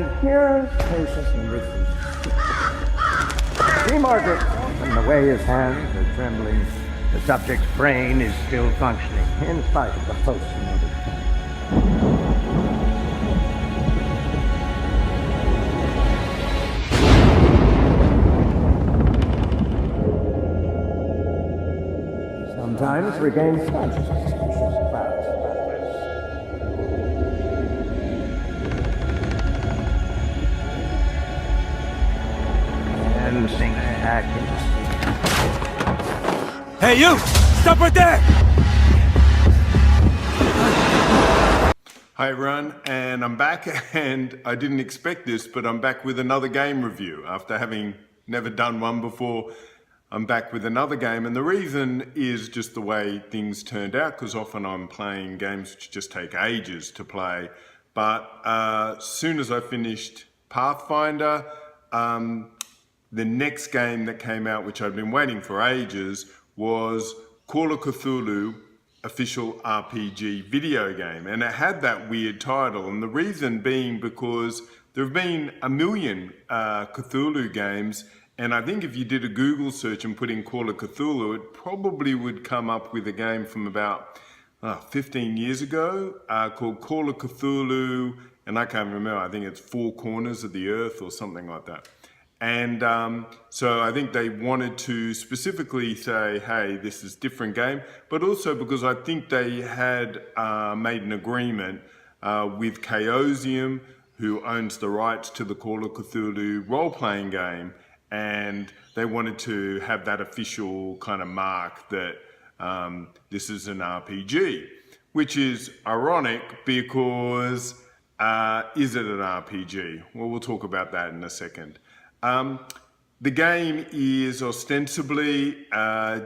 And here's patient number 3. See, Margaret, from the way his hands are trembling, the subject's brain is still functioning, in spite of the post-morbid. Sometimes regains consciousness. And sing accurately. Hey, you! Stop right there! Hi everyone, and I'm back, and I didn't expect this, but I'm back with another game review. After having never done one before, I'm back with another game, and the reason is just the way things turned out, because often I'm playing games which just take ages to play. But as soon as I finished Pathfinder, the next game that came out, which I'd been waiting for ages, was Call of Cthulhu Official RPG Video Game. And it had that weird title, and the reason being because there have been a million Cthulhu games, and I think if you did a Google search and put in Call of Cthulhu, it probably would come up with a game from about 15 years ago called Call of Cthulhu, and I can't remember, I think it's Four Corners of the Earth or something like that. And so I think they wanted to specifically say, hey, this is a different game, but also because I think they had made an agreement with Chaosium, who owns the rights to the Call of Cthulhu role-playing game, and they wanted to have that official kind of mark that this is an RPG, which is ironic because is it an RPG? Well, we'll talk about that in a second. The game is ostensibly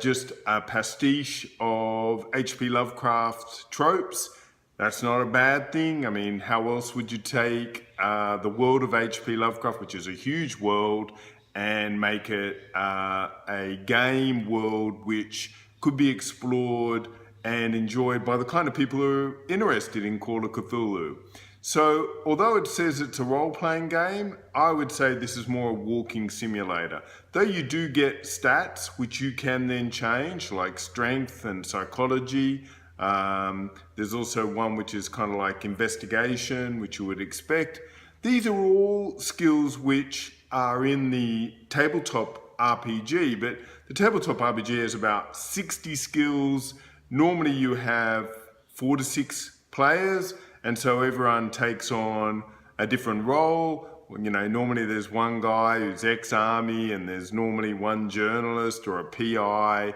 just a pastiche of H.P. Lovecraft's tropes. That's not a bad thing. I mean, how else would you take the world of H.P. Lovecraft, which is a huge world, and make it a game world which could be explored and enjoyed by the kind of people who are interested in Call of Cthulhu. So, although it says it's a role-playing game, I would say this is more a walking simulator. Though you do get stats, which you can then change, like strength and psychology. There's also one which is kind of like investigation, which you would expect. These are all skills which are in the tabletop RPG, but the tabletop RPG has about 60 skills. Normally you have 4 to 6 players, and so everyone takes on a different role. You know, normally there's one guy who's ex-army, and there's normally one journalist or a PI,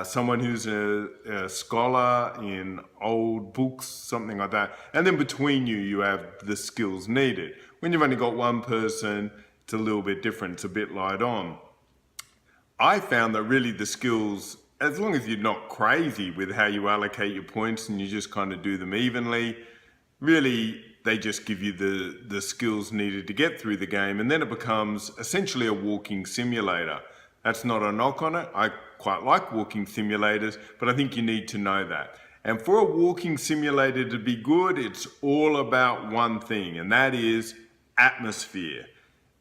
someone who's a scholar in old books, something like that. And then between you, you have the skills needed. When you've only got one person, it's a little bit different, it's a bit light on. I found that really the skills, as long as you're not crazy with how you allocate your points and you just kind of do them evenly, really they just give you the skills needed to get through the game, and then it becomes essentially a walking simulator. That's not a knock on it. I quite like walking simulators, but I think you need to know that. And for a walking simulator to be good, it's all about one thing, and that is atmosphere.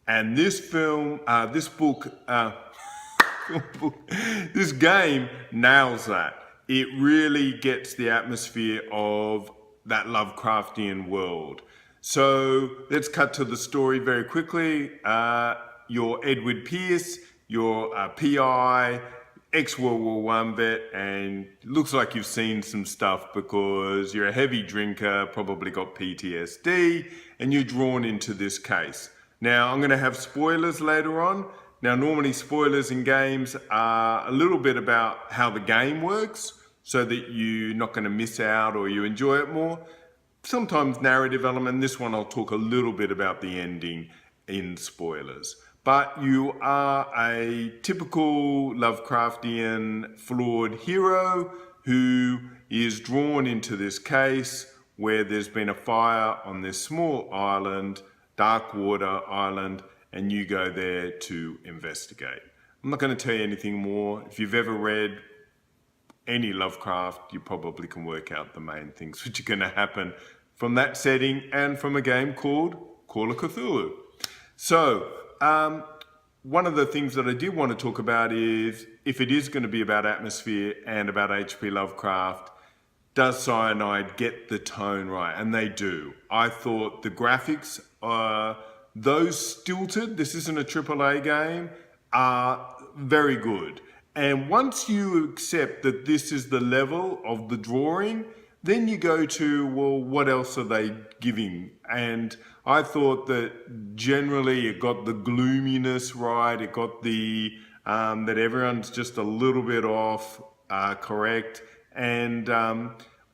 And this this game nails that. It really gets the atmosphere of that Lovecraftian world. So let's cut to the story very quickly. You're Edward Pierce, you're a PI, ex-World War I vet, and looks like you've seen some stuff because you're a heavy drinker, probably got PTSD, and you're drawn into this case. Now, I'm going to have spoilers later on. Now, normally spoilers in games are a little bit about how the game works, so that you're not going to miss out or you enjoy it more. Sometimes narrative element. This one I'll talk a little bit about the ending in spoilers. But you are a typical Lovecraftian flawed hero who is drawn into this case where there's been a fire on this small island, dark water island, and you go there to investigate. I'm not going to tell you anything more. If you've ever read any Lovecraft, you probably can work out the main things which are going to happen from that setting and from a game called Call of Cthulhu. So, one of the things that I did want to talk about is, if it is going to be about atmosphere and about H.P. Lovecraft, does Cyanide get the tone right? And they do. I thought the graphics, those stilted, this isn't a AAA game, are very good. And once you accept that this is the level of the drawing, then you go to, well, what else are they giving? And I thought that generally it got the gloominess right, it got the, that everyone's just a little bit off, correct. And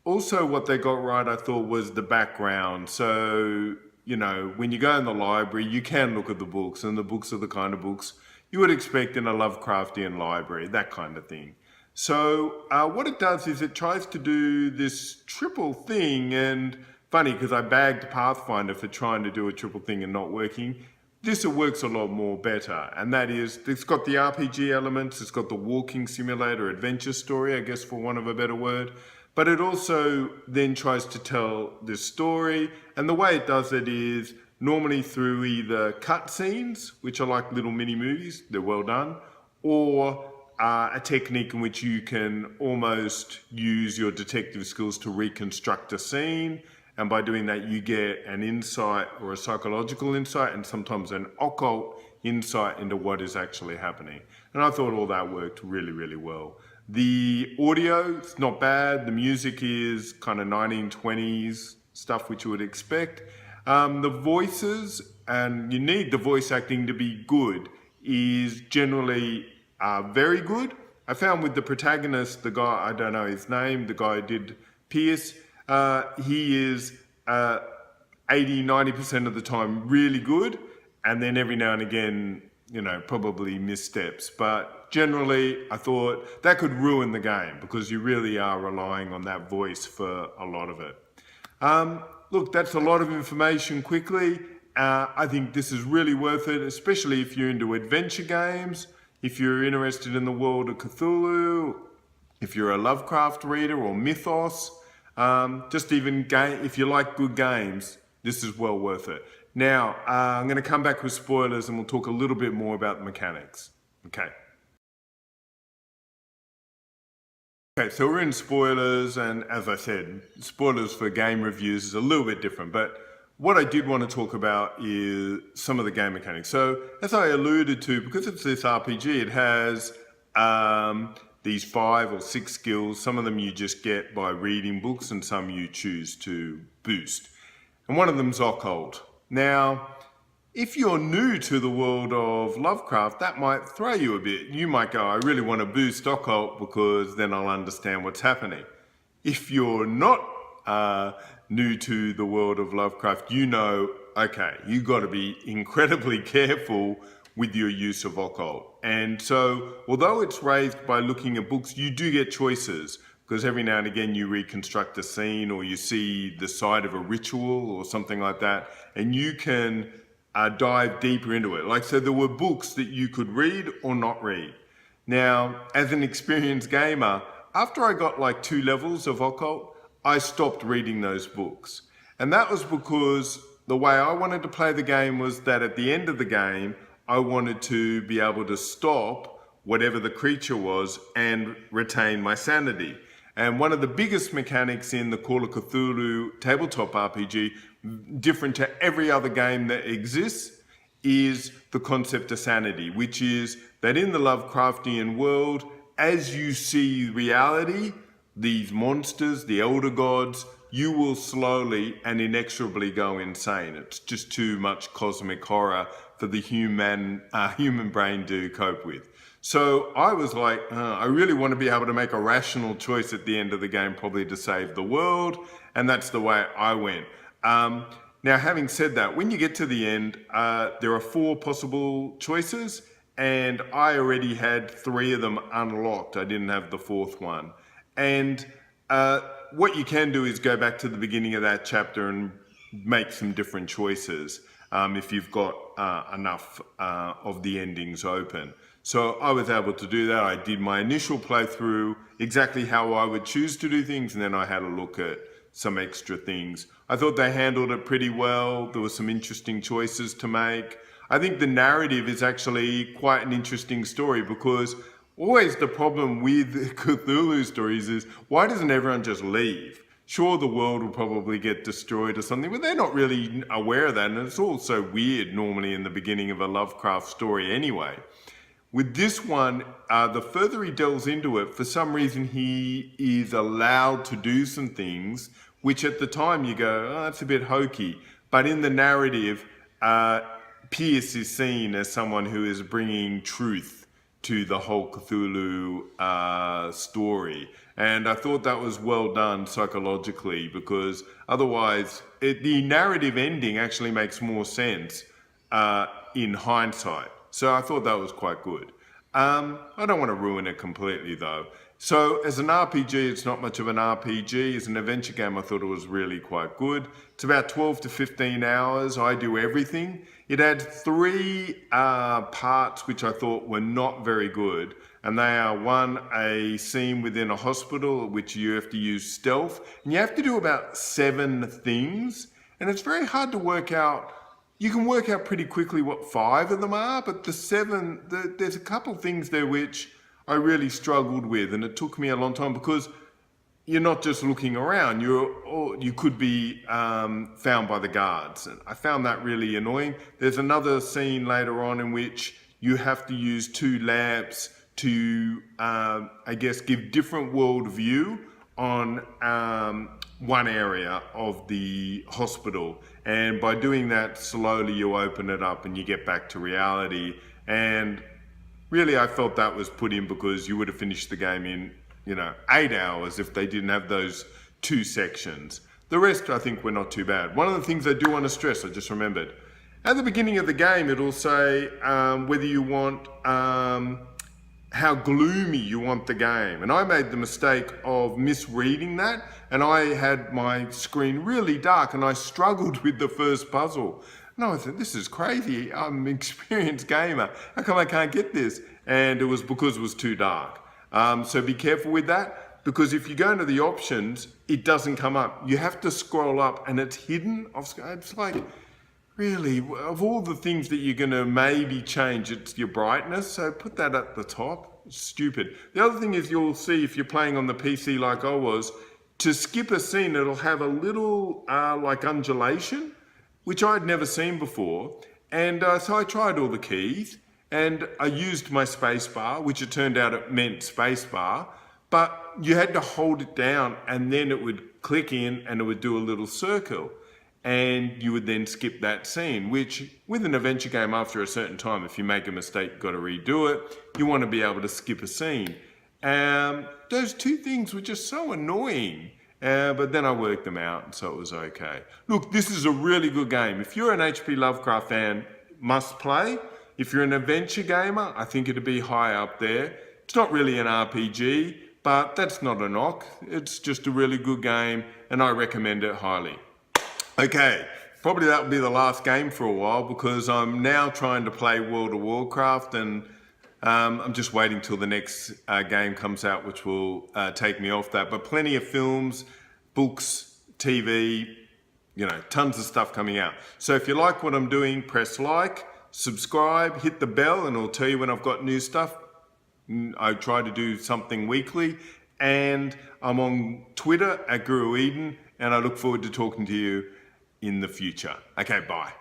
also what they got right, I thought, was the background. So, you know, when you go in the library, you can look at the books, and the books are the kind of books you would expect in a Lovecraftian library, that kind of thing. So what it does is it tries to do this triple thing, and funny because I bagged Pathfinder for trying to do a triple thing and not working. This works a lot more better, and that is, it's got the RPG elements, it's got the walking simulator adventure story, I guess for want of a better word, but it also then tries to tell this story, and the way it does it is normally through either cutscenes, which are like little mini movies, they're well done, or a technique in which you can almost use your detective skills to reconstruct a scene, and by doing that you get an insight or a psychological insight and sometimes an occult insight into what is actually happening. And I thought all that worked really, really well. The audio is not bad, the music is kind of 1920s stuff which you would expect. The voices, and you need the voice acting to be good, is generally very good. I found with the protagonist, the guy, I don't know his name, the guy who did Pierce, he is 80-90% of the time really good, and then every now and again, you know, probably missteps. But generally, I thought that could ruin the game because you really are relying on that voice for a lot of it. Look, that's a lot of information quickly. I think this is really worth it, especially if you're into adventure games, if you're interested in the world of Cthulhu, if you're a Lovecraft reader or Mythos, just even if you like good games, this is well worth it. Now, I'm going to come back with spoilers and we'll talk a little bit more about the mechanics. Okay, so we're in spoilers, and as I said, spoilers for game reviews is a little bit different, but what I did want to talk about is some of the game mechanics. So, as I alluded to, because it's this RPG, it has these 5 or 6 skills. Some of them you just get by reading books, and some you choose to boost. And one of them is occult. Now, if you're new to the world of Lovecraft, that might throw you a bit. You might go, I really want to boost occult because then I'll understand what's happening. If you're not new to the world of Lovecraft, you know, okay, you got to be incredibly careful with your use of occult. And so, although it's raised by looking at books, you do get choices, because every now and again you reconstruct a scene or you see the side of a ritual or something like that, and you can dive deeper into it. Like, so there were books that you could read or not read. Now, as an experienced gamer, after I got like 2 levels of occult, I stopped reading those books. And that was because the way I wanted to play the game was that at the end of the game, I wanted to be able to stop whatever the creature was and retain my sanity. And one of the biggest mechanics in the Call of Cthulhu tabletop RPG, different to every other game that exists, is the concept of sanity, which is that in the Lovecraftian world, as you see reality, these monsters, the elder gods, you will slowly and inexorably go insane. It's just too much cosmic horror for the human brain to cope with. So I was like, I really want to be able to make a rational choice at the end of the game, probably to save the world, and that's the way I went. Now, having said that, when you get to the end, there are 4 possible choices, and I already had 3 of them unlocked. I didn't have the 4th one. And what you can do is go back to the beginning of that chapter and make some different choices if you've got enough of the endings open. So I was able to do that. I did my initial playthrough exactly how I would choose to do things, and then I had a look at some extra things. I thought they handled it pretty well. There were some interesting choices to make. I think the narrative is actually quite an interesting story, because always the problem with Cthulhu stories is, why doesn't everyone just leave? Sure, the world will probably get destroyed or something, but they're not really aware of that, and it's all so weird normally in the beginning of a Lovecraft story anyway. With this one, the further he delves into it, for some reason he is allowed to do some things which at the time you go, oh, that's a bit hokey. But in the narrative, Pierce is seen as someone who is bringing truth to the whole Cthulhu story. And I thought that was well done psychologically, because otherwise the narrative ending actually makes more sense in hindsight. So I thought that was quite good. I don't want to ruin it completely though. So as an RPG, it's not much of an RPG. As an adventure game, I thought it was really quite good. It's about 12 to 15 hours. I do everything. It had 3 parts which I thought were not very good. And they are, one, a scene within a hospital which you have to use stealth. And you have to do about 7 things. And it's very hard to work out. You can work out pretty quickly what 5 of them are, but the 7, there's a couple things there which I really struggled with, and it took me a long time, because you're not just looking around, you could be found by the guards. And I found that really annoying. There's another scene later on in which you have to use 2 lamps to, I guess, give different world view on one area of the hospital. And by doing that, slowly you open it up and you get back to reality. And really, I felt that was put in because you would have finished the game in, 8 hours if they didn't have those 2 sections. The rest, I think, were not too bad. One of the things I do want to stress, I just remembered, at the beginning of the game, it'll say whether you want, how gloomy you want the game. And I made the mistake of misreading that, and I had my screen really dark, and I struggled with the first puzzle. And I thought, this is crazy. I'm an experienced gamer. How come I can't get this? And it was because it was too dark. So be careful with that, because if you go into the options, it doesn't come up. You have to scroll up and it's hidden. It's like, really, of all the things that you're going to maybe change, it's your brightness. So put that at the top. It's stupid. The other thing is, you'll see if you're playing on the PC like I was, to skip a scene, it'll have a little like undulation, which I'd never seen before. And so I tried all the keys and I used my space bar, which it turned out it meant space bar, but you had to hold it down and then it would click in and it would do a little circle. And you would then skip that scene, which with an adventure game, after a certain time, if you make a mistake, you've got to redo it. You want to be able to skip a scene. Those 2 things were just so annoying. But then I worked them out, so it was okay. Look, this is a really good game. If you're an H.P. Lovecraft fan, must play. If you're an adventure gamer, I think it'd be high up there. It's not really an RPG, but that's not a knock. It's just a really good game, and I recommend it highly. Okay, probably that will be the last game for a while, because I'm now trying to play World of Warcraft, and I'm just waiting till the next game comes out, which will take me off that. But plenty of films, books, TV, tons of stuff coming out. So if you like what I'm doing, press like, subscribe, hit the bell, and it'll tell you when I've got new stuff. I try to do something weekly, and I'm on Twitter at Guru Eden, and I look forward to talking to you in the future. Okay, bye.